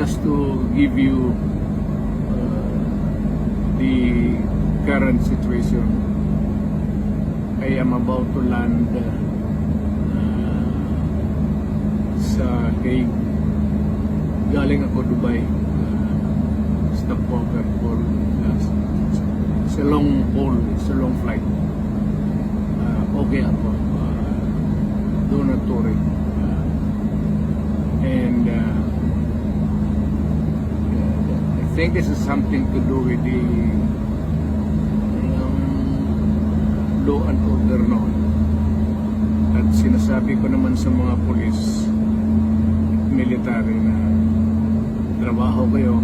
just to give you the current situation. I am about to land sa Hague. Galing ako Dubai, stopover for it's a long haul, it's a long flight. Okay ako, do not worry. And I think this is something to do with the law and order noon. At sinasabi ko naman sa mga pulis, military na trabaho kayo,